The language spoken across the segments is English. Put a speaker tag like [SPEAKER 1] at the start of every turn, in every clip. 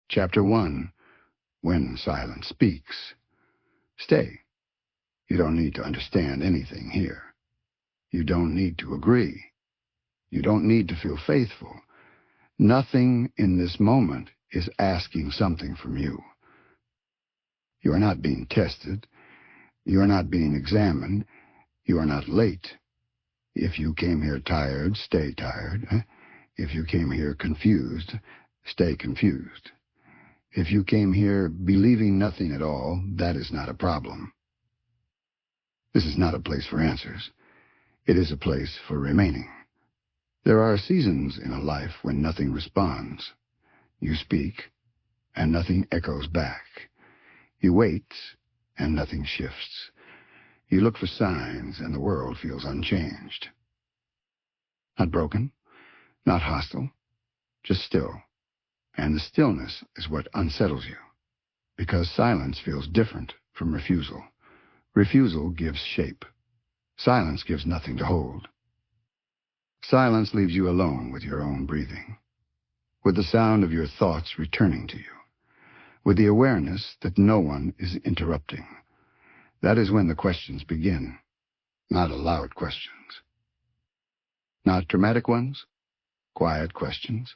[SPEAKER 1] Chapter 1. When Silence Speaks. Stay. You don't need to understand anything here. You don't need to agree. You don't need to feel faithful. Nothing in this moment is asking something from you. You are not being tested. You are not being examined. You are not late. If you came here tired, stay tired. If you came here confused, stay confused. If you came here believing nothing at all, that is not a problem. This is not a place for answers. It is a place for remaining. There are seasons in a life when nothing responds. You speak, and nothing echoes back. You wait, and nothing shifts. You look for signs, and the world feels unchanged. Not broken, not hostile, just still. And the stillness is what unsettles you, because silence feels different from refusal. Refusal gives shape. Silence gives nothing to hold. Silence leaves you alone with your own breathing, with the sound of your thoughts returning to you, with the awareness that no one is interrupting. That is when the questions begin, not loud questions. Not dramatic ones, quiet questions.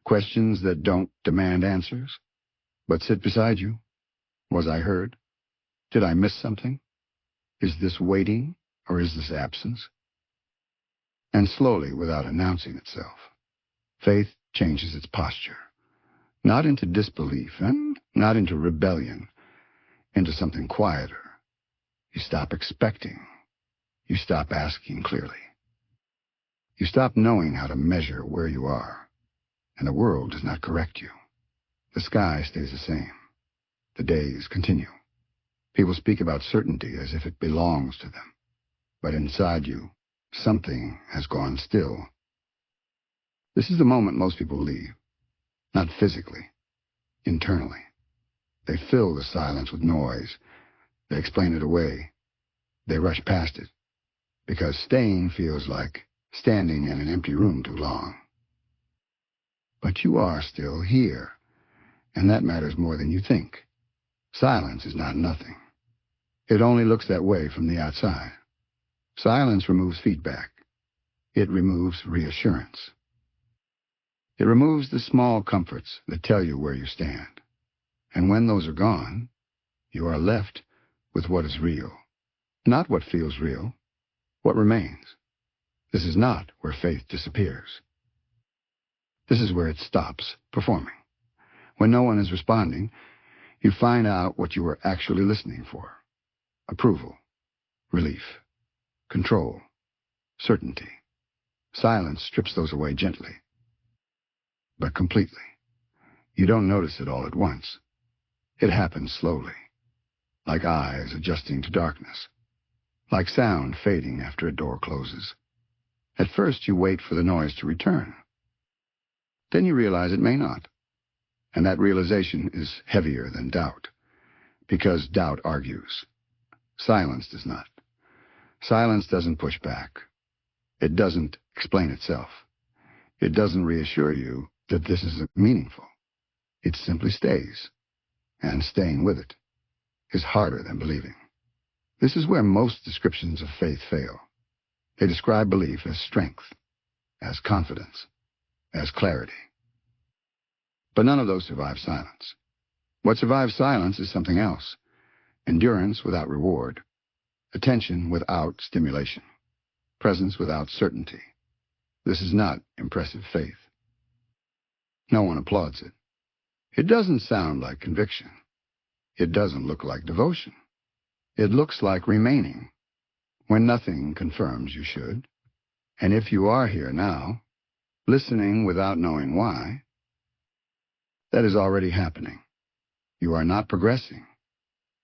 [SPEAKER 1] Questions that don't demand answers, but sit beside you. Was I heard? Did I miss something? Is this waiting, or is this absence? And slowly, without announcing itself, faith changes its posture, not into disbelief and not into rebellion, into something quieter. You stop expecting. You stop asking clearly. You stop knowing how to measure where you are. And the world does not correct you. The sky stays the same. The days continue. People speak about certainty as if it belongs to them. But inside you, something has gone still. This is the moment most people leave. Not physically, internally. They fill the silence with noise. They explain it away. They rush past it. Because staying feels like standing in an empty room too long. But you are still here, and that matters more than you think. Silence is not nothing. It only looks that way from the outside. Silence removes feedback. It removes reassurance. It removes the small comforts that tell you where you stand. And when those are gone, you are left with what is real. Not what feels real, what remains. This is not where faith disappears. This is where it stops performing. When no one is responding, you find out what you were actually listening for. Approval, relief, control, certainty. Silence strips those away gently, but completely. You don't notice it all at once. It happens slowly, like eyes adjusting to darkness, like sound fading after a door closes. At first you wait for the noise to return. Then you realize it may not. And that realization is heavier than doubt, because doubt argues. Silence does not. Silence doesn't push back. It doesn't explain itself. It doesn't reassure you that this is meaningful. It simply stays, and staying with it is harder than believing. This is where most descriptions of faith fail. They describe belief as strength, as confidence, as clarity. But none of those survive silence. What survives silence is something else. Endurance without reward. Attention without stimulation. Presence without certainty. This is not impressive faith. No one applauds it. It doesn't sound like conviction. It doesn't look like devotion. It looks like remaining, when nothing confirms you should. And if you are here now, listening without knowing why, that is already happening. You are not progressing.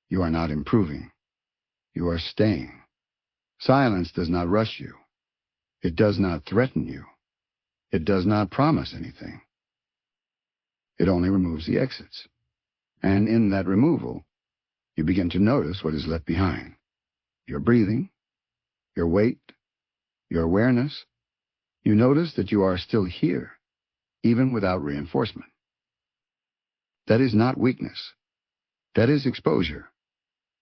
[SPEAKER 1] You are not improving. You are staying. Silence does not rush you. It does not threaten you. It does not promise anything. It only removes the exits. And in that removal, you begin to notice what is left behind. Your breathing, your weight, your awareness. You notice that you are still here, even without reinforcement. That is not weakness. That is exposure.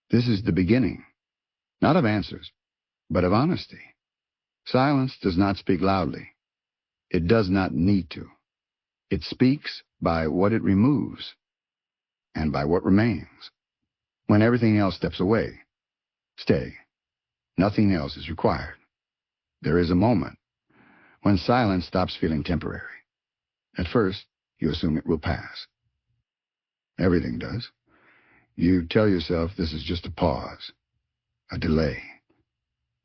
[SPEAKER 1] This is the beginning, not of answers, but of honesty. Silence does not speak loudly. It does not need to. It speaks by what it removes and by what remains. When everything else steps away, stay. Nothing else is required. There is a moment when silence stops feeling temporary. At first, you assume it will pass. Everything does. You tell yourself this is just a pause, a delay,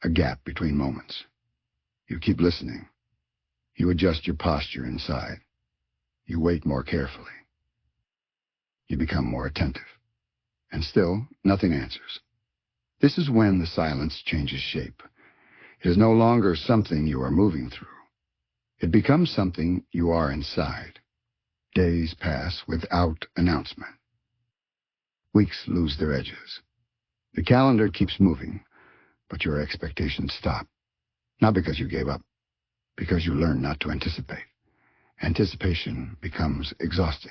[SPEAKER 1] a gap between moments. You keep listening. You adjust your posture inside. You wait more carefully. You become more attentive. And still, nothing answers. This is when the silence changes shape. It is no longer something you are moving through. It becomes something you are inside. Days pass without announcement. Weeks lose their edges. The calendar keeps moving, but your expectations stop. Not because you gave up, because you learn not to anticipate. Anticipation becomes exhausting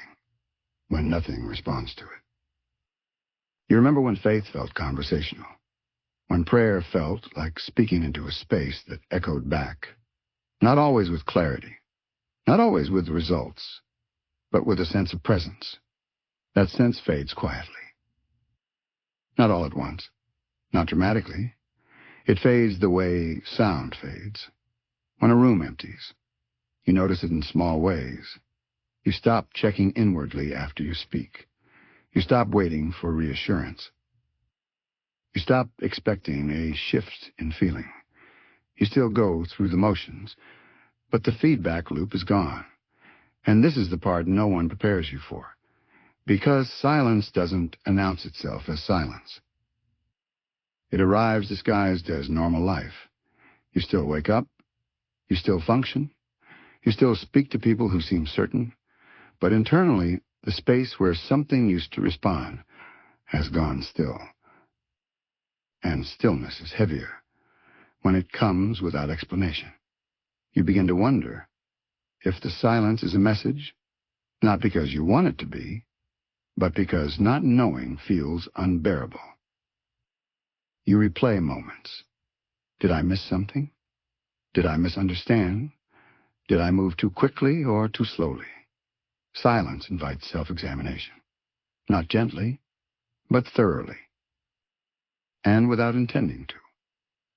[SPEAKER 1] when nothing responds to it. You remember when faith felt conversational, when prayer felt like speaking into a space that echoed back, not always with clarity, not always with results, but with a sense of presence. That sense fades quietly. Not all at once, not dramatically. It fades the way sound fades. When a room empties, you notice it in small ways. You stop checking inwardly after you speak. You stop waiting for reassurance. You stop expecting a shift in feeling. You still go through the motions, but the feedback loop is gone. And this is the part no one prepares you for, because silence doesn't announce itself as silence. It arrives disguised as normal life. You still wake up. You still function. You still speak to people who seem certain. But internally, the space where something used to respond has gone still. And stillness is heavier when it comes without explanation. You begin to wonder if the silence is a message, not because you want it to be, but because not knowing feels unbearable. You replay moments. Did I miss something? Did I misunderstand? Did I move too quickly or too slowly? Silence invites self-examination. Not gently, but thoroughly. And without intending to.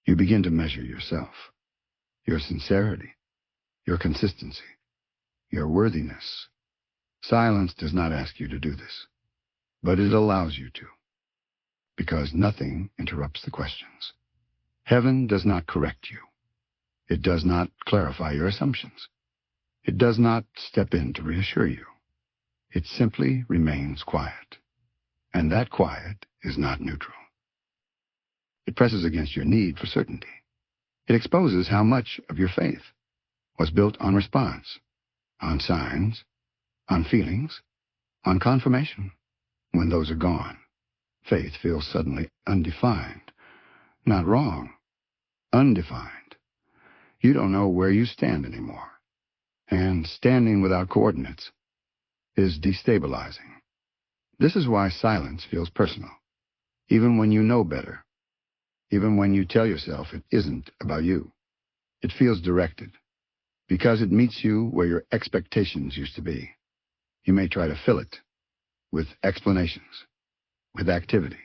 [SPEAKER 1] You begin to measure yourself, your sincerity, your consistency, your worthiness. Silence does not ask you to do this, but it allows you to, because nothing interrupts the questions. Heaven does not correct you. It does not clarify your assumptions. It does not step in to reassure you. It simply remains quiet. And that quiet is not neutral. It presses against your need for certainty. It exposes how much of your faith was built on response, on signs, on feelings, on confirmation. When those are gone, faith feels suddenly undefined. Not wrong, undefined. You don't know where you stand anymore. And standing without coordinates is destabilizing. This is why silence feels personal, even when you know better, even when you tell yourself it isn't about you. It feels directed, because it meets you where your expectations used to be. You may try to fill it with explanations, with activity,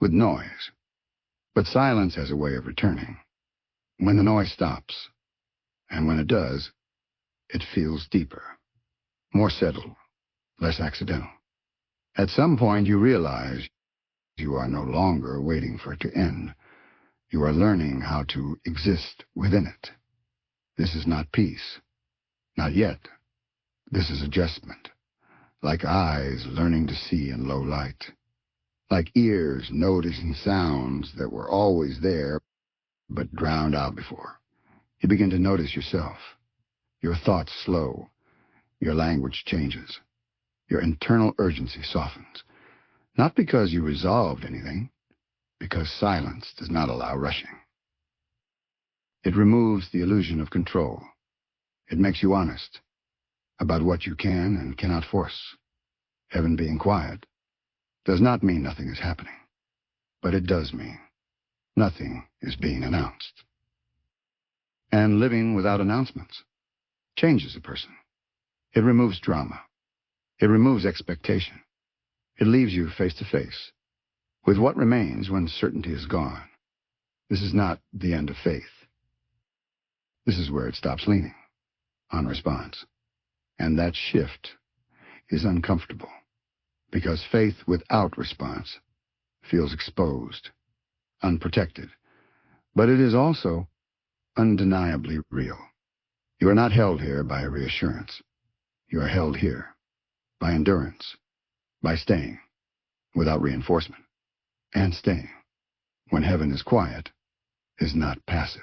[SPEAKER 1] with noise. But silence has a way of returning. When the noise stops, and when it does, it feels deeper, more settled, less accidental. At some point, you realize you are no longer waiting for it to end. You are learning how to exist within it. This is not peace. Not yet. This is adjustment. Like eyes learning to see in low light. Like ears noticing sounds that were always there, but drowned out before. You begin to notice yourself. Your thoughts slow. Your language changes. Your internal urgency softens. Not because you resolved anything, because silence does not allow rushing. It removes the illusion of control. It makes you honest about what you can and cannot force. Heaven being quiet does not mean nothing is happening, but it does mean nothing is being announced. And living without announcements changes a person. It removes drama. It removes expectation. It leaves you face to face with what remains when certainty is gone. This is not the end of faith. This is where it stops leaning on response. And that shift is uncomfortable, because faith without response feels exposed, unprotected. But it is also undeniably real. You are not held here by reassurance. You are held here by endurance, by staying without reinforcement. And staying, when heaven is quiet, is not passive.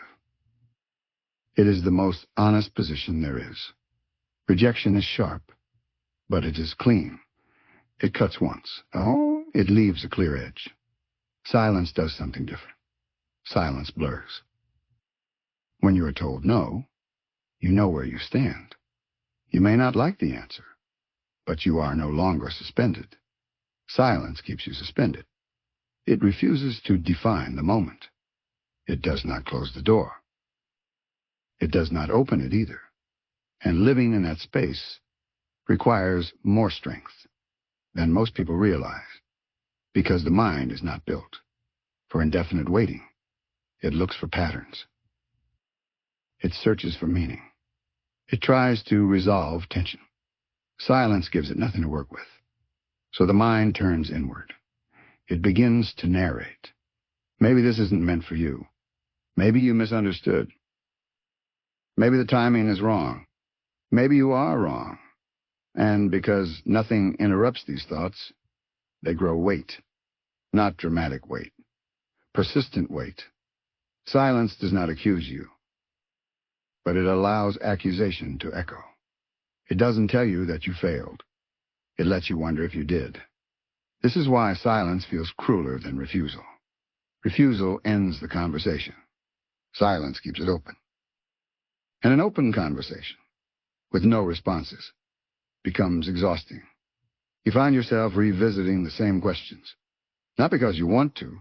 [SPEAKER 1] It is the most honest position there is. Rejection is sharp, but it is clean. It cuts once. Oh, it leaves a clear edge. Silence does something different. Silence blurs. When you are told no, you know where you stand. You may not like the answer, but you are no longer suspended. Silence keeps you suspended. It refuses to define the moment. It does not close the door. It does not open it either. And living in that space requires more strength than most people realize, because the mind is not built for indefinite waiting. It looks for patterns. It searches for meaning. It tries to resolve tension. Silence gives it nothing to work with. So the mind turns inward. It begins to narrate. Maybe this isn't meant for you. Maybe you misunderstood. Maybe the timing is wrong. Maybe you are wrong. And because nothing interrupts these thoughts, they grow weight. Not dramatic weight. Persistent weight. Silence does not accuse you, but it allows accusation to echo. It doesn't tell you that you failed. It lets you wonder if you did. This is why silence feels crueler than refusal. Refusal ends the conversation. Silence keeps it open. And an open conversation, with no responses, becomes exhausting. You find yourself revisiting the same questions, not because you want to,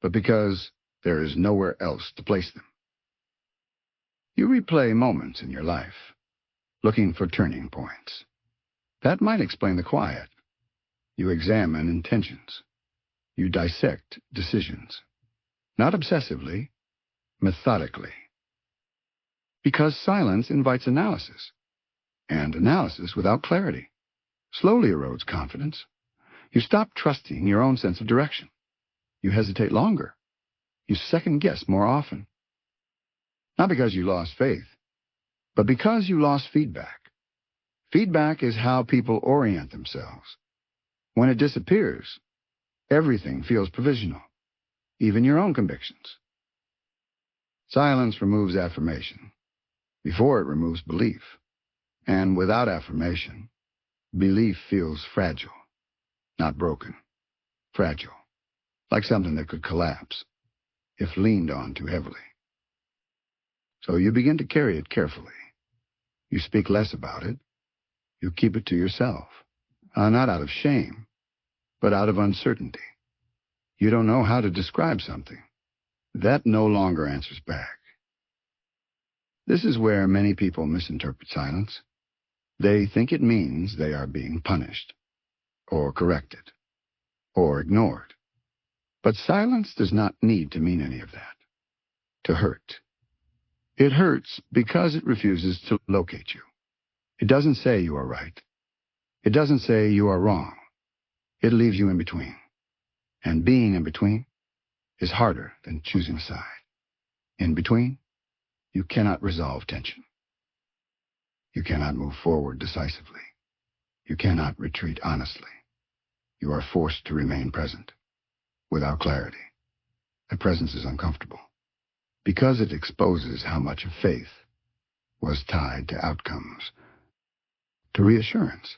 [SPEAKER 1] but because there is nowhere else to place them. You replay moments in your life, looking for turning points. That might explain the quiet. You examine intentions. You dissect decisions. Not obsessively, methodically. Because silence invites analysis, and analysis without clarity slowly erodes confidence. You stop trusting your own sense of direction. You hesitate longer. You second-guess more often. Not because you lost faith, but because you lost feedback. Feedback is how people orient themselves. When it disappears, everything feels provisional, even your own convictions. Silence removes affirmation before it removes belief. And without affirmation, belief feels fragile, not broken. Fragile, like something that could collapse if leaned on too heavily. So you begin to carry it carefully. You speak less about it. You keep it to yourself, not out of shame, but out of uncertainty. You don't know how to describe something. That no longer answers back. This is where many people misinterpret silence. They think it means they are being punished, or corrected, or ignored. But silence does not need to mean any of that. To hurt. It hurts because it refuses to locate you. It doesn't say you are right. It doesn't say you are wrong. It leaves you in between. And being in between is harder than choosing a side. In between, you cannot resolve tension. You cannot move forward decisively. You cannot retreat honestly. You are forced to remain present, without clarity. That presence is uncomfortable, because it exposes how much of faith was tied to outcomes, to reassurance,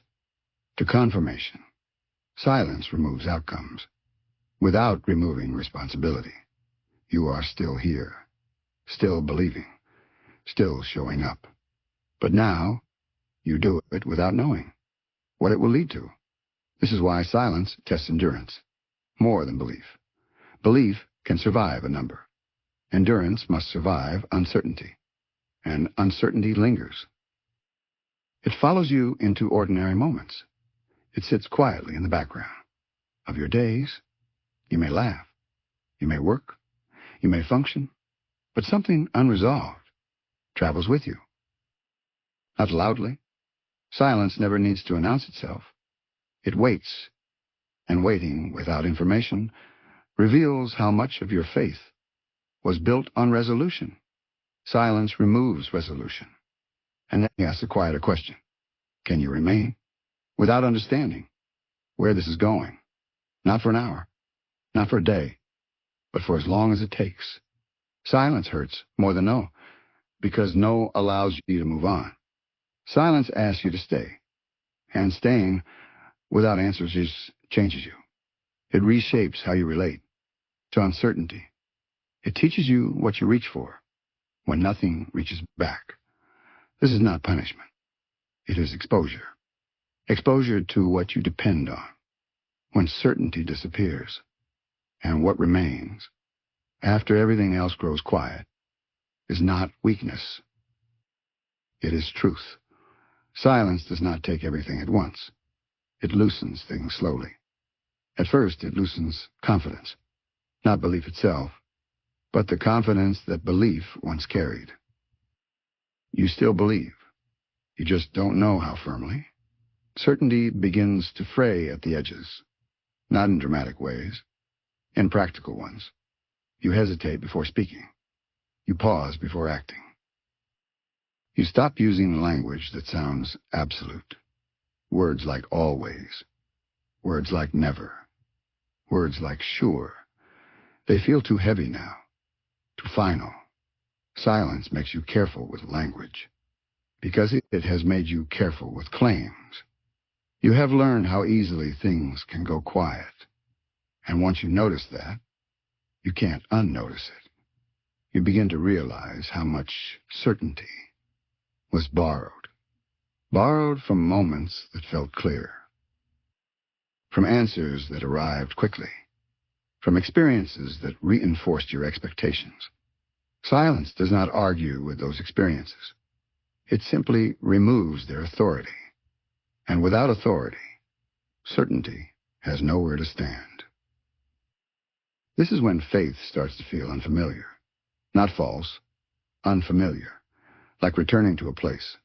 [SPEAKER 1] to confirmation. Silence removes outcomes, without removing responsibility. You are still here, still believing, still showing up. But now, you do it without knowing what it will lead to. This is why silence tests endurance, more than belief. Belief can survive a number. Endurance must survive uncertainty, and uncertainty lingers. It follows you into ordinary moments. It sits quietly in the background of your days. You may laugh, you may work, you may function, but something unresolved travels with you. Not loudly. Silence never needs to announce itself. It waits, and waiting without information reveals how much of your faith was built on resolution. Silence removes resolution. And then you ask a quieter question. Can you remain? Without understanding where this is going. Not for an hour, not for a day, but for as long as it takes. Silence hurts more than no, because no allows you to move on. Silence asks you to stay, and staying without answers changes you. It reshapes how you relate to uncertainty. It teaches you what you reach for when nothing reaches back. This is not punishment. It is exposure. Exposure to what you depend on. When certainty disappears, and what remains, after everything else grows quiet, is not weakness. It is truth. Silence does not take everything at once. It loosens things slowly. At first, it loosens confidence, not belief itself, but the confidence that belief once carried. You still believe. You just don't know how firmly. Certainty begins to fray at the edges, not in dramatic ways, in practical ones. You hesitate before speaking. You pause before acting. You stop using language that sounds absolute. Words like always. Words like never. Words like sure. They feel too heavy now, too final. Silence makes you careful with language, because it has made you careful with claims. You have learned how easily things can go quiet, and once you notice that, you can't unnotice it. You begin to realize how much certainty was borrowed from moments that felt clear, from answers that arrived quickly, from experiences that reinforced your expectations. Silence does not argue with those experiences. It simply removes their authority. And without authority, certainty has nowhere to stand. This is when faith starts to feel unfamiliar. Not false, unfamiliar, like returning to a place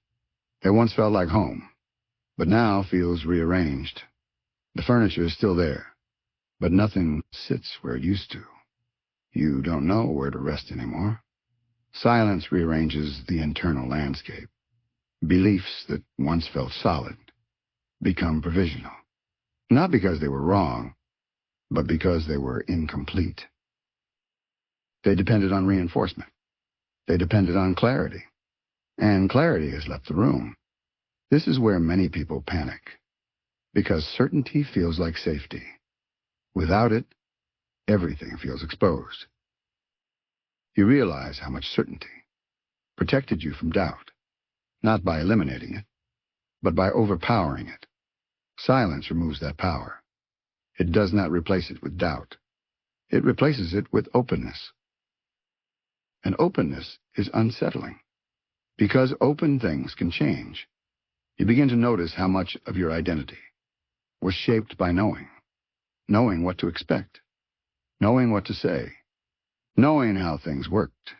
[SPEAKER 1] that once felt like home, but now feels rearranged. The furniture is still there, but nothing sits where it used to. You don't know where to rest anymore. Silence rearranges the internal landscape. Beliefs that once felt solid become provisional, not because they were wrong, but because they were incomplete. They depended on reinforcement. They depended on clarity, and clarity has left the room. This is where many people panic, because certainty feels like safety. Without it, everything feels exposed. You realize how much certainty protected you from doubt, not by eliminating it, but by overpowering it. Silence removes that power. It does not replace it with doubt. It replaces it with openness. And openness is unsettling, because open things can change. You begin to notice how much of your identity was shaped by knowing what to expect, knowing what to say, knowing how things worked.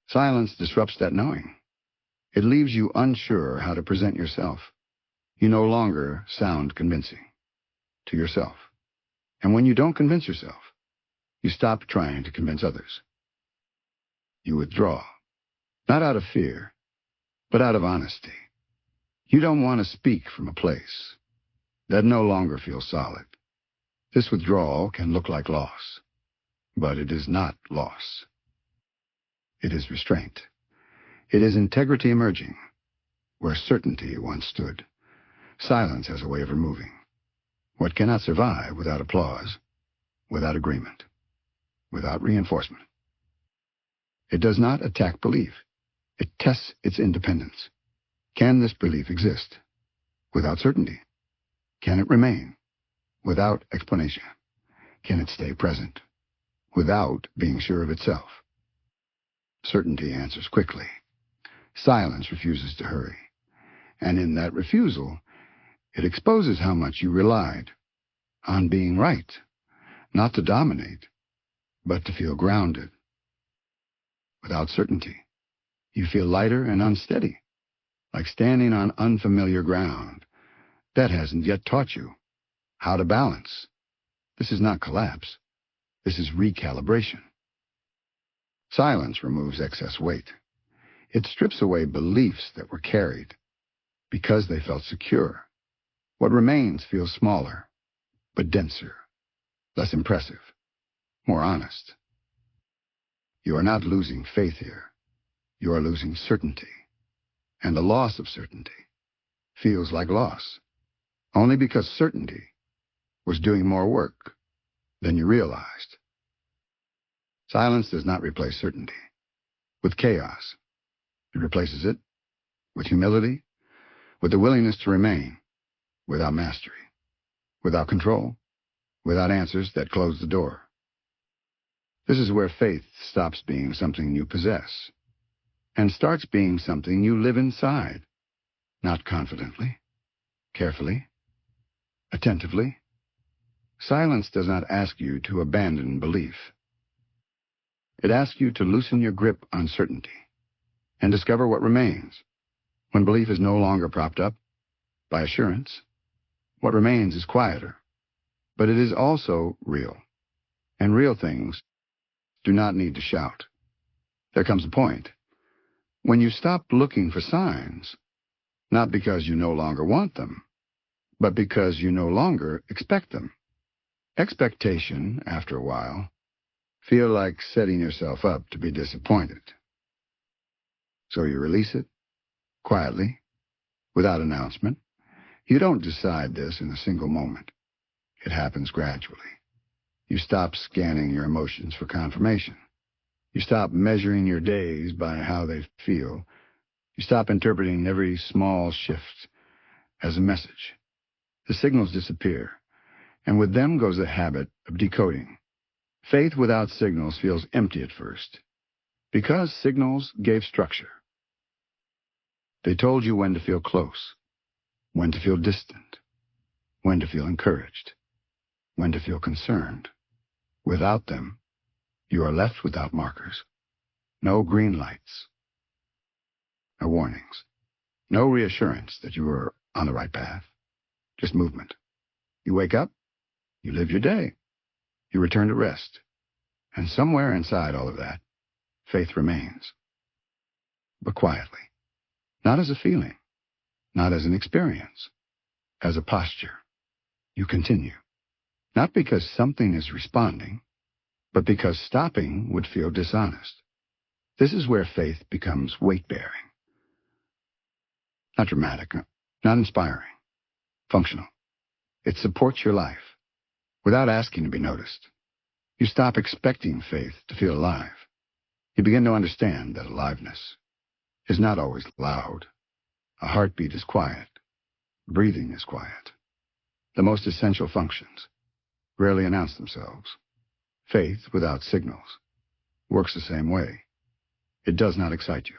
[SPEAKER 1] Silence disrupts that knowing. It leaves you unsure how to present yourself. You no longer sound convincing to yourself. And when you don't convince yourself, you stop trying to convince others. You withdraw, not out of fear, but out of honesty. You don't want to speak from a place that no longer feels solid. This withdrawal can look like loss, but it is not loss. It is restraint. It is integrity emerging, where certainty once stood. Silence has a way of removing what cannot survive without applause, without agreement, without reinforcement. It does not attack belief. It tests its independence. Can this belief exist without certainty? Can it remain without explanation? Can it stay present without being sure of itself? Certainty answers quickly. Silence refuses to hurry. And in that refusal, it exposes how much you relied on being right, not to dominate, but to feel grounded. Without certainty, you feel lighter and unsteady, like standing on unfamiliar ground that hasn't yet taught you how to balance. This is not collapse. This is recalibration. Silence removes excess weight. It strips away beliefs that were carried because they felt secure. What remains feels smaller, but denser, less impressive, more honest. You are not losing faith here. You are losing certainty. And the loss of certainty feels like loss, only because certainty was doing more work than you realized. Silence does not replace certainty with chaos. It replaces it with humility, with the willingness to remain without mastery, without control, without answers that close the door. This is where faith stops being something you possess and starts being something you live inside, not confidently, carefully, attentively. Silence does not ask you to abandon belief. It asks you to loosen your grip on certainty and discover what remains when belief is no longer propped up by assurance. What remains is quieter, but it is also real, and real things do not need to shout. There comes a point when you stop looking for signs, not because you no longer want them, but because you no longer expect them. Expectation, after a while, feel like setting yourself up to be disappointed. So you release it, quietly, without announcement. You don't decide this in a single moment. It happens gradually. You stop scanning your emotions for confirmation. You stop measuring your days by how they feel. You stop interpreting every small shift as a message. The signals disappear, and with them goes the habit of decoding. Faith without signals feels empty at first, because signals gave structure. They told you when to feel close, when to feel distant, when to feel encouraged, when to feel concerned. Without them, you are left without markers. No green lights, no warnings, no reassurance that you are on the right path, just movement. You wake up, you live your day, you return to rest, and somewhere inside all of that, faith remains. But quietly, not as a feeling, not as an experience, as a posture. You continue, not because something is responding, but because stopping would feel dishonest. This is where faith becomes weight-bearing. Not dramatic, not inspiring, functional. It supports your life without asking to be noticed. You stop expecting faith to feel alive. You begin to understand that aliveness is not always loud. A heartbeat is quiet. Breathing is quiet. The most essential functions rarely announce themselves. Faith without signals works the same way. It does not excite you.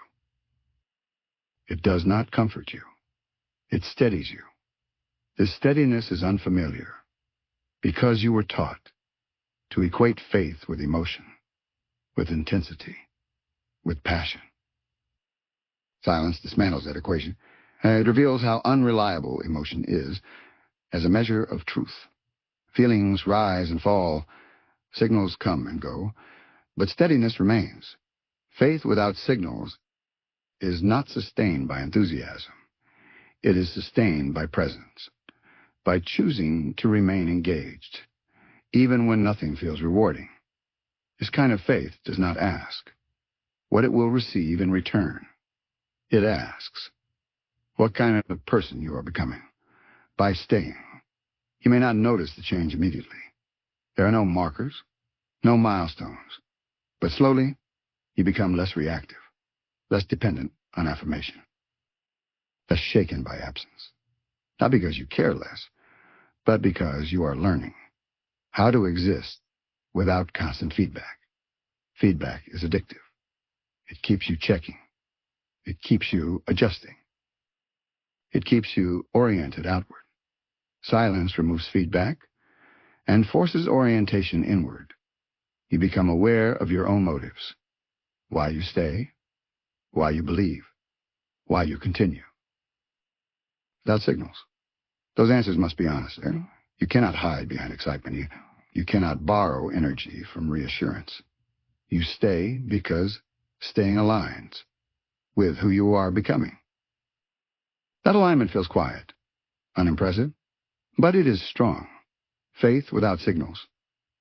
[SPEAKER 1] It does not comfort you. It steadies you. This steadiness is unfamiliar because you were taught to equate faith with emotion, with intensity, with passion. Silence dismantles that equation. It reveals how unreliable emotion is as a measure of truth. Feelings rise and fall, signals come and go, but steadiness remains. Faith without signals is not sustained by enthusiasm. It is sustained by presence, by choosing to remain engaged, even when nothing feels rewarding. This kind of faith does not ask what it will receive in return. It asks what kind of person you are becoming by staying. You may not notice the change immediately. There are no markers, no milestones, but slowly you become less reactive, less dependent on affirmation, less shaken by absence. Not because you care less, but because you are learning how to exist without constant feedback. Feedback is addictive. It keeps you checking. It keeps you adjusting. It keeps you oriented outward. Silence removes feedback and forces orientation inward. You become aware of your own motives, why you stay, why you believe, why you continue. Without signals, those answers must be honest. You cannot hide behind excitement. You cannot borrow energy from reassurance. You stay because staying aligns with who you are becoming. That alignment feels quiet, unimpressive, but it is strong. Faith without signals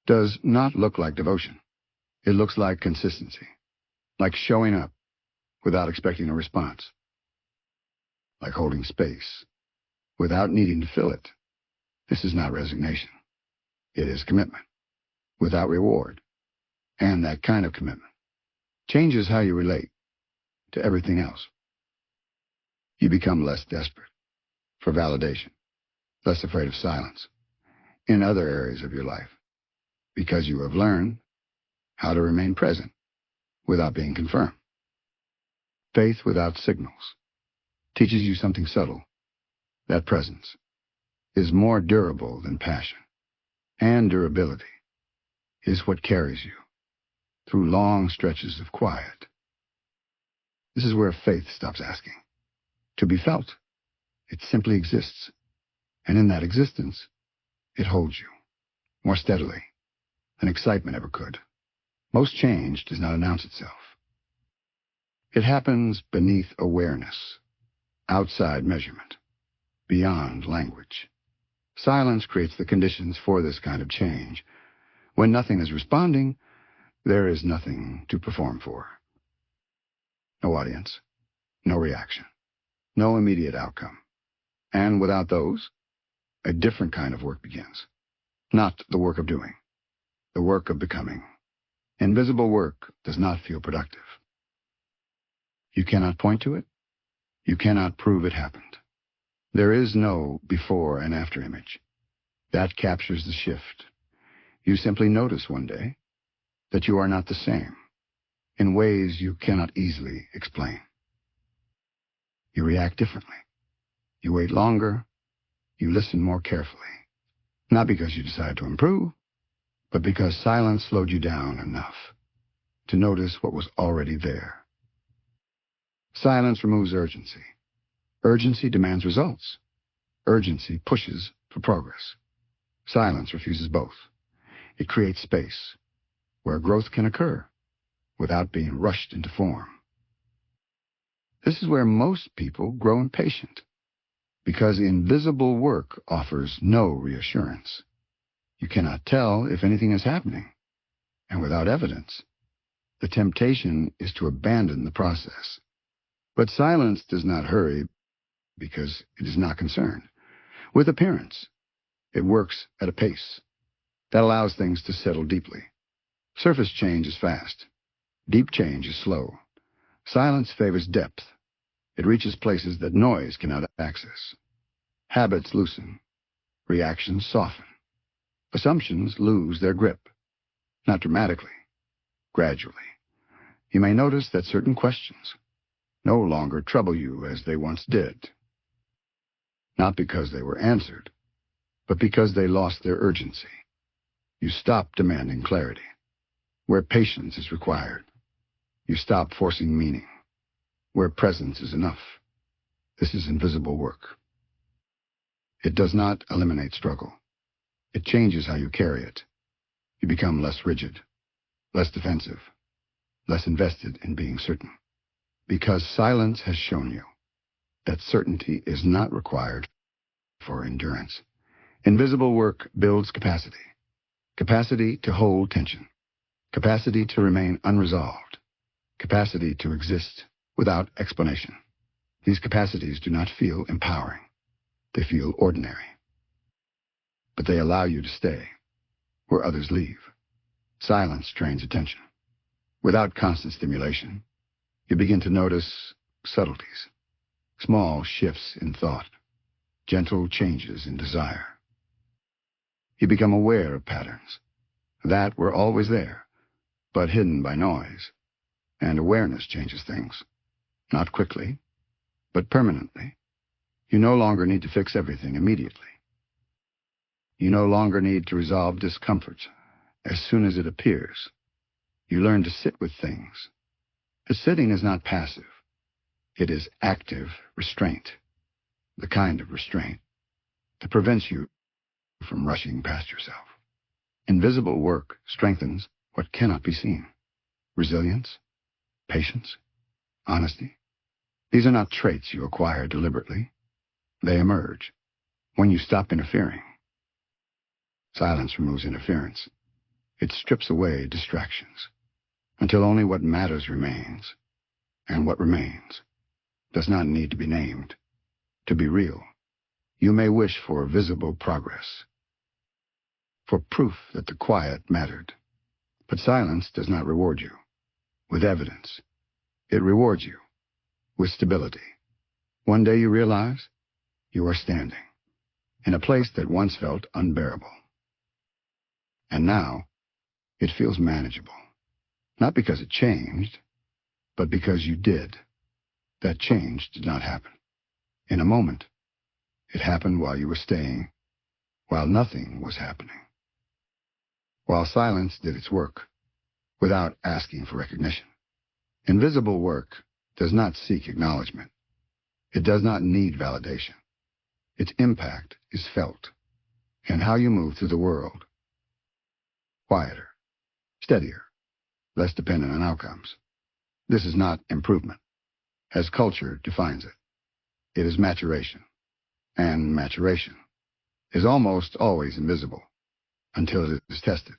[SPEAKER 1] does not look like devotion. It looks like consistency, like showing up without expecting a response, like holding space without needing to fill it. This is not resignation. It is commitment without reward. And that kind of commitment changes how you relate to everything else. You become less desperate for validation, less afraid of silence in other areas of your life, because you have learned how to remain present without being confirmed. Faith without signals teaches you something subtle. That presence is more durable than passion, and durability is what carries you through long stretches of quiet. This is where faith stops asking to be felt. It simply exists, and in that existence, it holds you more steadily than excitement ever could. Most change does not announce itself. It happens beneath awareness, outside measurement, beyond language. Silence creates the conditions for this kind of change. When nothing is responding, there is nothing to perform for. No audience, no reaction, no immediate outcome. And without those, a different kind of work begins. Not the work of doing, the work of becoming. Invisible work does not feel productive. You cannot point to it. You cannot prove it happened. There is no before and after image. That captures the shift. You simply notice one day that you are not the same in ways you cannot easily explain. You react differently. You wait longer. You listen more carefully. Not because you decide to improve, but because silence slowed you down enough to notice what was already there. Silence removes urgency. Urgency demands results. Urgency pushes for progress. Silence refuses both. It creates space where growth can occur without being rushed into form. This is where most people grow impatient, because invisible work offers no reassurance. You cannot tell if anything is happening, and without evidence, the temptation is to abandon the process. But silence does not hurry because it is not concerned with appearance. It works at a pace that allows things to settle deeply. Surface change is fast. Deep change is slow. Silence favors depth. It reaches places that noise cannot access. Habits loosen. Reactions soften. Assumptions lose their grip. Not dramatically, gradually. You may notice that certain questions no longer trouble you as they once did. Not because they were answered, but because they lost their urgency. You stop demanding clarity where patience is required. You stop forcing meaning where presence is enough. This is invisible work. It does not eliminate struggle. It changes how you carry it. You become less rigid, less defensive, less invested in being certain. Because silence has shown you that certainty is not required for endurance. Invisible work builds capacity. Capacity to hold tension. Capacity to remain unresolved. Capacity to exist without explanation. These capacities do not feel empowering. They feel ordinary. But they allow you to stay where others leave. Silence trains attention. Without constant stimulation, you begin to notice subtleties, small shifts in thought, gentle changes in desire. You become aware of patterns that were always there, but hidden by noise. And awareness changes things. Not quickly, but permanently. You no longer need to fix everything immediately. You no longer need to resolve discomfort as soon as it appears. You learn to sit with things. The sitting is not passive. It is active restraint, the kind of restraint that prevents you from rushing past yourself. Invisible work strengthens what cannot be seen. Resilience, patience, honesty. These are not traits you acquire deliberately. They emerge when you stop interfering. Silence removes interference. It strips away distractions until only what matters remains. And what remains does not need to be named, to be real. You may wish for visible progress, for proof that the quiet mattered. But silence does not reward you with evidence. It rewards you with stability. One day you realize you are standing in a place that once felt unbearable. And now it feels manageable. Not because it changed, but because you did. That change did not happen in a moment. It happened while you were staying, while nothing was happening. While silence did its work, without asking for recognition. Invisible work does not seek acknowledgement. It does not need validation. Its impact is felt in how you move through the world. Quieter, steadier, less dependent on outcomes. This is not improvement, as culture defines it. It is maturation. And maturation is almost always invisible until it is tested.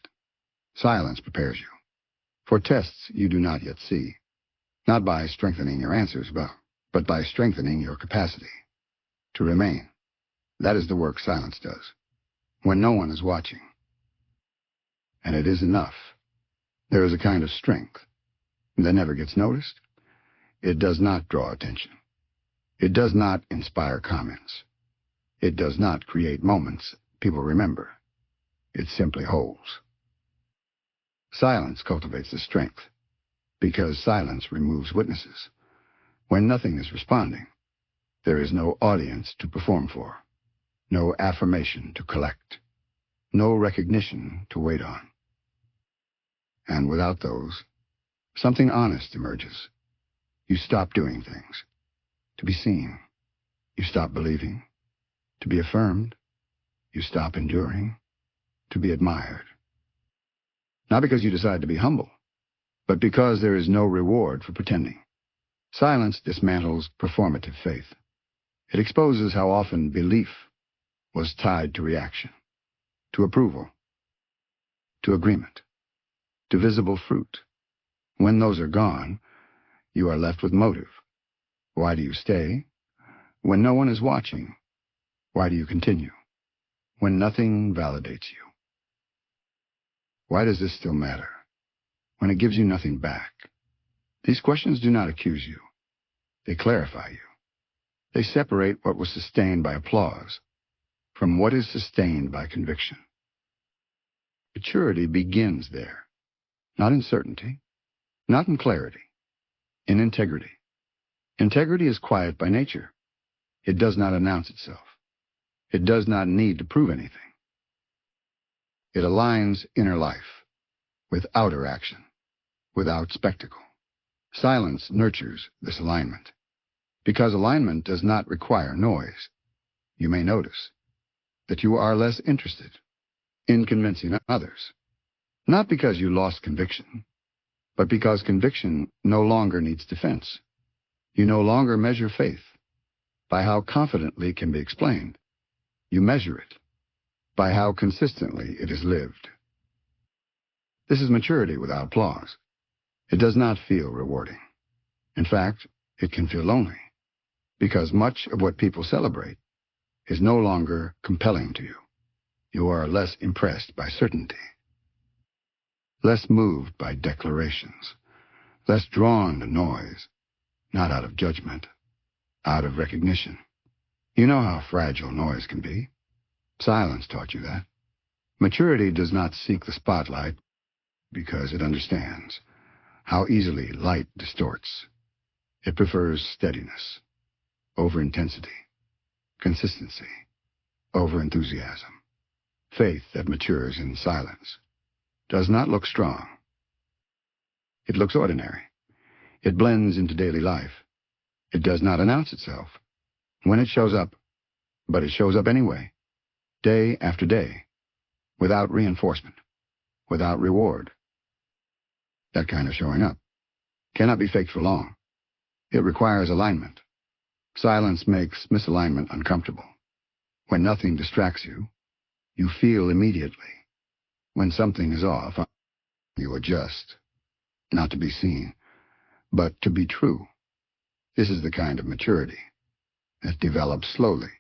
[SPEAKER 1] Silence prepares you for tests you do not yet see, not by strengthening your answers, but by strengthening your capacity to remain. That is the work silence does, when no one is watching. And it is enough. There is a kind of strength that never gets noticed. It does not draw attention. It does not inspire comments. It does not create moments people remember. It simply holds. Silence cultivates the strength, because silence removes witnesses. When nothing is responding, there is no audience to perform for, no affirmation to collect, no recognition to wait on. And without those, something honest emerges. You stop doing things to be seen. You stop believing to be affirmed. You stop enduring to be admired. Not because you decide to be humble, but because there is no reward for pretending. Silence dismantles performative faith. It exposes how often belief was tied to reaction, to approval, to agreement, to visible fruit. When those are gone, you are left with motive. Why do you stay? When no one is watching, why do you continue? When nothing validates you. Why does this still matter? When it gives you nothing back. These questions do not accuse you. They clarify you. They separate what was sustained by applause from what is sustained by conviction. Maturity begins there, not in certainty, not in clarity, in integrity. Integrity is quiet by nature. It does not announce itself. It does not need to prove anything. It aligns inner life with outer action, without spectacle. Silence nurtures this alignment. Because alignment does not require noise, you may notice that you are less interested in convincing others. Not because you lost conviction, but because conviction no longer needs defense. You no longer measure faith by how confidently it can be explained. You measure it by how consistently it is lived. This is maturity without applause. It does not feel rewarding. In fact, it can feel lonely, because much of what people celebrate is no longer compelling to you. You are less impressed by certainty, less moved by declarations, less drawn to noise, not out of judgment, out of recognition. You know how fragile noise can be. Silence taught you that. Maturity does not seek the spotlight because it understands how easily light distorts. It prefers steadiness over intensity, consistency over enthusiasm. Faith that matures in silence does not look strong. It looks ordinary. It blends into daily life. It does not announce itself when it shows up, but it shows up anyway, day after day, without reinforcement, without reward. That kind of showing up cannot be faked for long. It requires alignment. Silence makes misalignment uncomfortable. When nothing distracts you, you feel immediately. When something is off, you adjust, not to be seen, but to be true. This is the kind of maturity that develops slowly,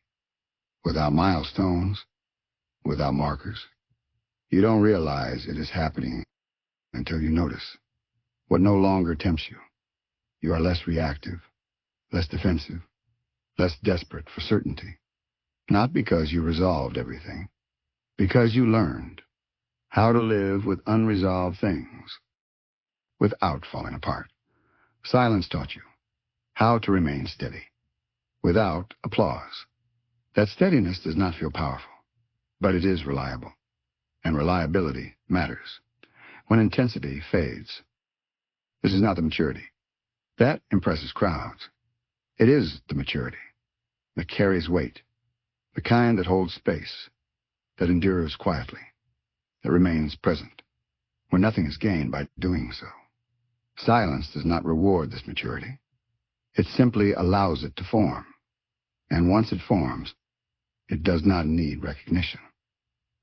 [SPEAKER 1] without milestones, without markers. You don't realize it is happening until you notice what no longer tempts you. You are less reactive, less defensive, less desperate for certainty. Not because you resolved everything, because you learned how to live with unresolved things without falling apart. Silence taught you how to remain steady without applause. That steadiness does not feel powerful, but it is reliable, and reliability matters. When intensity fades, this is not the maturity that impresses crowds. It is the maturity that carries weight, the kind that holds space, that endures quietly, that remains present when nothing is gained by doing so. Silence does not reward this maturity. It simply allows it to form. And once it forms, it does not need recognition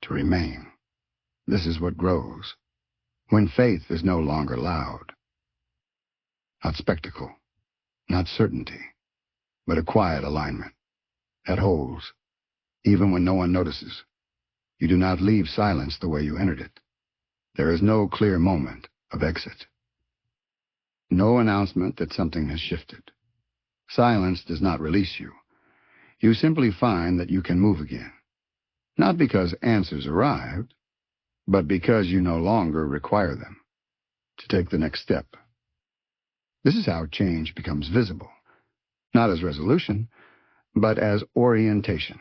[SPEAKER 1] to remain. This is what grows when faith is no longer loud. Not spectacle, not certainty, but a quiet alignment that holds, even when no one notices. You do not leave silence the way you entered it. There is no clear moment of exit. No announcement that something has shifted. Silence does not release you. You simply find that you can move again. Not because answers arrived, but because you no longer require them to take the next step. This is how change becomes visible, not as resolution, but as orientation.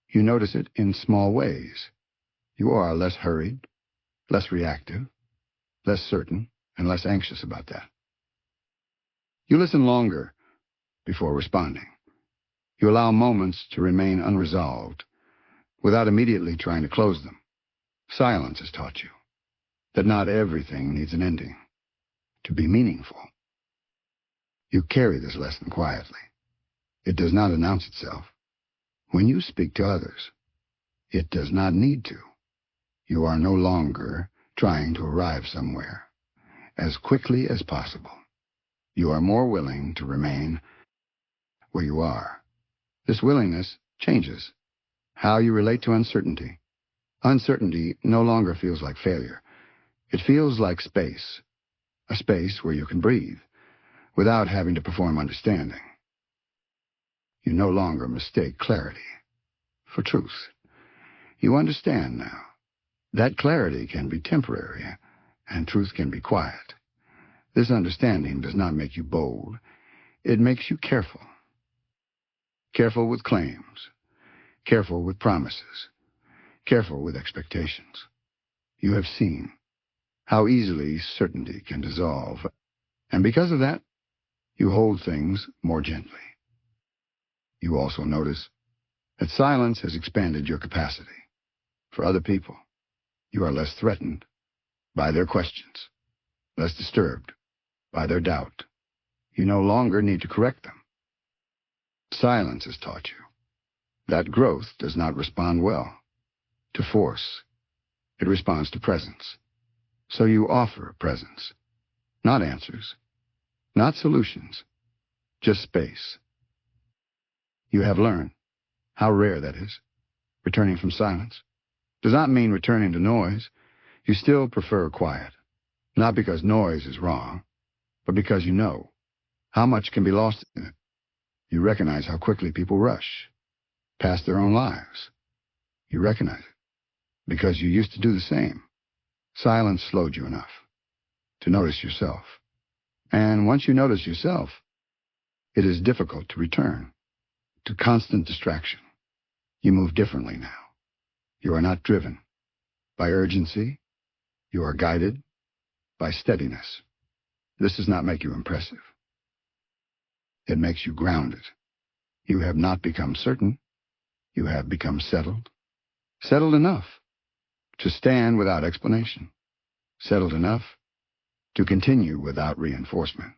[SPEAKER 1] You notice it in small ways. You are less hurried, less reactive, less certain, and less anxious about that. You listen longer before responding. You allow moments to remain unresolved without immediately trying to close them. Silence has taught you that not everything needs an ending to be meaningful. You carry this lesson quietly. It does not announce itself. When you speak to others, it does not need to. You are no longer trying to arrive somewhere as quickly as possible. You are more willing to remain where you are. This willingness changes how you relate to uncertainty. Uncertainty no longer feels like failure. It feels like space, a space where you can breathe without having to perform understanding. You no longer mistake clarity for truth. You understand now that clarity can be temporary and truth can be quiet. This understanding does not make you bold. It makes you careful. Careful with claims, careful with promises, careful with expectations. You have seen how easily certainty can dissolve, and because of that, you hold things more gently. You also notice that silence has expanded your capacity. For other people, you are less threatened by their questions, less disturbed by their doubt. You no longer need to correct them. Silence has taught you that growth does not respond well to force. It responds to presence. So you offer presence, not answers, not solutions, just space. You have learned how rare that is. Returning from silence does not mean returning to noise. You still prefer quiet, not because noise is wrong, but because you know how much can be lost in it. You recognize how quickly people rush past their own lives. You recognize it because you used to do the same. Silence slowed you enough to notice yourself. And once you notice yourself, it is difficult to return to constant distraction. You move differently now. You are not driven by urgency. You are guided by steadiness. This does not make you impressive. It makes you grounded. You have not become certain. You have become settled. Settled enough to stand without explanation. Settled enough to continue without reinforcement.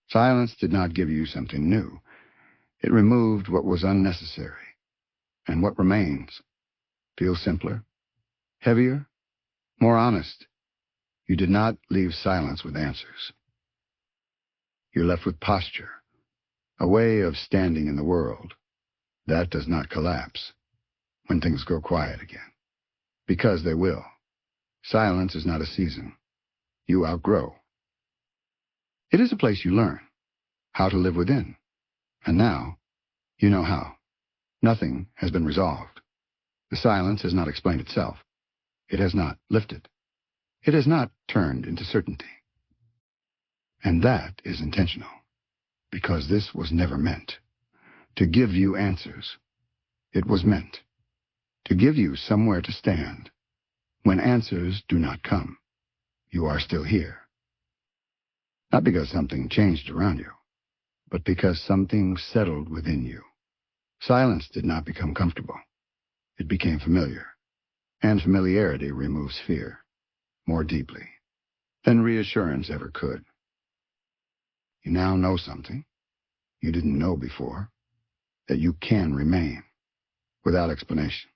[SPEAKER 1] Silence did not give you something new. It removed what was unnecessary. And what remains feels simpler, heavier, more honest. You did not leave silence with answers. You're left with posture, a way of standing in the world that does not collapse when things go quiet again. Because they will. Silence is not a season. You outgrow. It is a place you learn how to live within. And now, you know how. Nothing has been resolved. The silence has not explained itself. It has not lifted. It has not turned into certainty. And that is intentional, because this was never meant to give you answers. It was meant to give you somewhere to stand when answers do not come. You are still here. Not because something changed around you, but because something settled within you. Silence did not become comfortable. It became familiar. And familiarity removes fear more deeply than reassurance ever could. You now know something you didn't know before, that you can remain without explanation,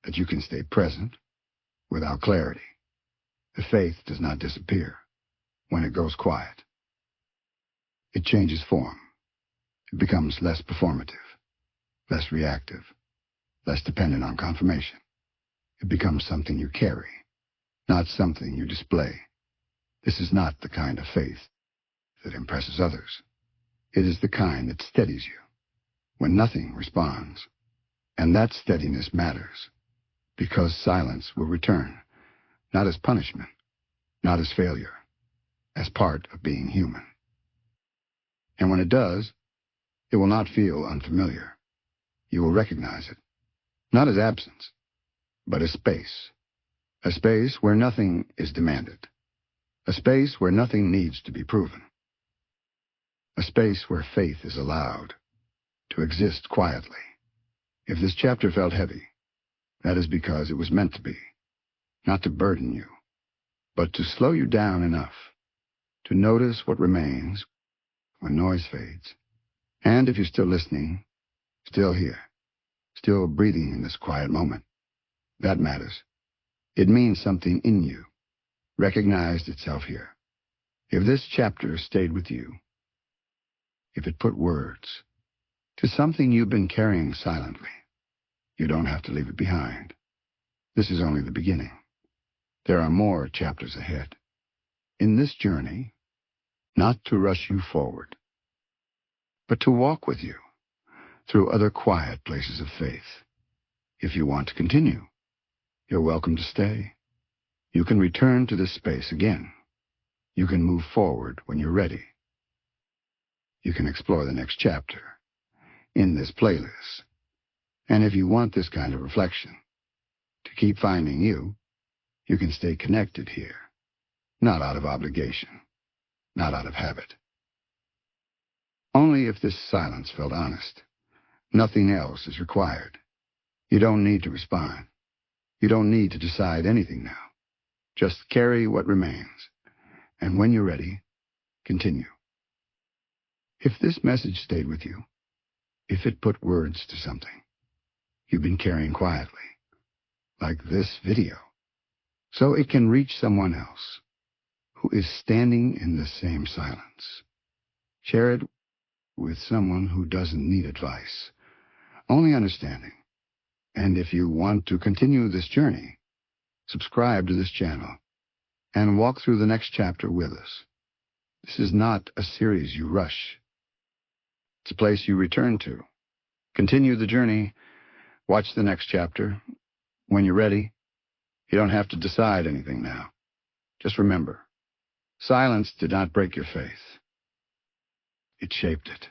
[SPEAKER 1] that you can stay present without clarity. The faith does not disappear when it goes quiet. It changes form. It becomes less performative, less reactive, less dependent on confirmation. It becomes something you carry, not something you display. This is not the kind of faith that impresses others. It is the kind that steadies you when nothing responds. And that steadiness matters, because silence will return, not as punishment, not as failure, as part of being human. And when it does, it will not feel unfamiliar. You will recognize it, not as absence, but as space. A space where nothing is demanded. A space where nothing needs to be proven. A space where faith is allowed to exist quietly. If this chapter felt heavy, that is because it was meant to be, not to burden you, but to slow you down enough to notice what remains when noise fades. And if you're still listening, still here, still breathing in this quiet moment, that matters. It means something in you recognized itself here. If this chapter stayed with you, if it put words to something you've been carrying silently, you don't have to leave it behind. This is only the beginning. There are more chapters ahead. In this journey, not to rush you forward, but to walk with you through other quiet places of faith. If you want to continue, you're welcome to stay. You can return to this space again. You can move forward when you're ready. You can explore the next chapter in this playlist. And if you want this kind of reflection to keep finding you, you can stay connected here, not out of obligation, not out of habit. Only if this silence felt honest. Nothing else is required. You don't need to respond. You don't need to decide anything now. Just carry what remains. And when you're ready, continue. If this message stayed with you, if it put words to something you've been carrying quietly, like this video, so it can reach someone else who is standing in the same silence, share it with someone who doesn't need advice, only understanding. And if you want to continue this journey, subscribe to this channel and walk through the next chapter with us. This is not a series you rush. It's a place you return to. Continue the journey, watch the next chapter, When you're ready, you don't have to decide anything now. Just remember, silence did not break your faith. It shaped it.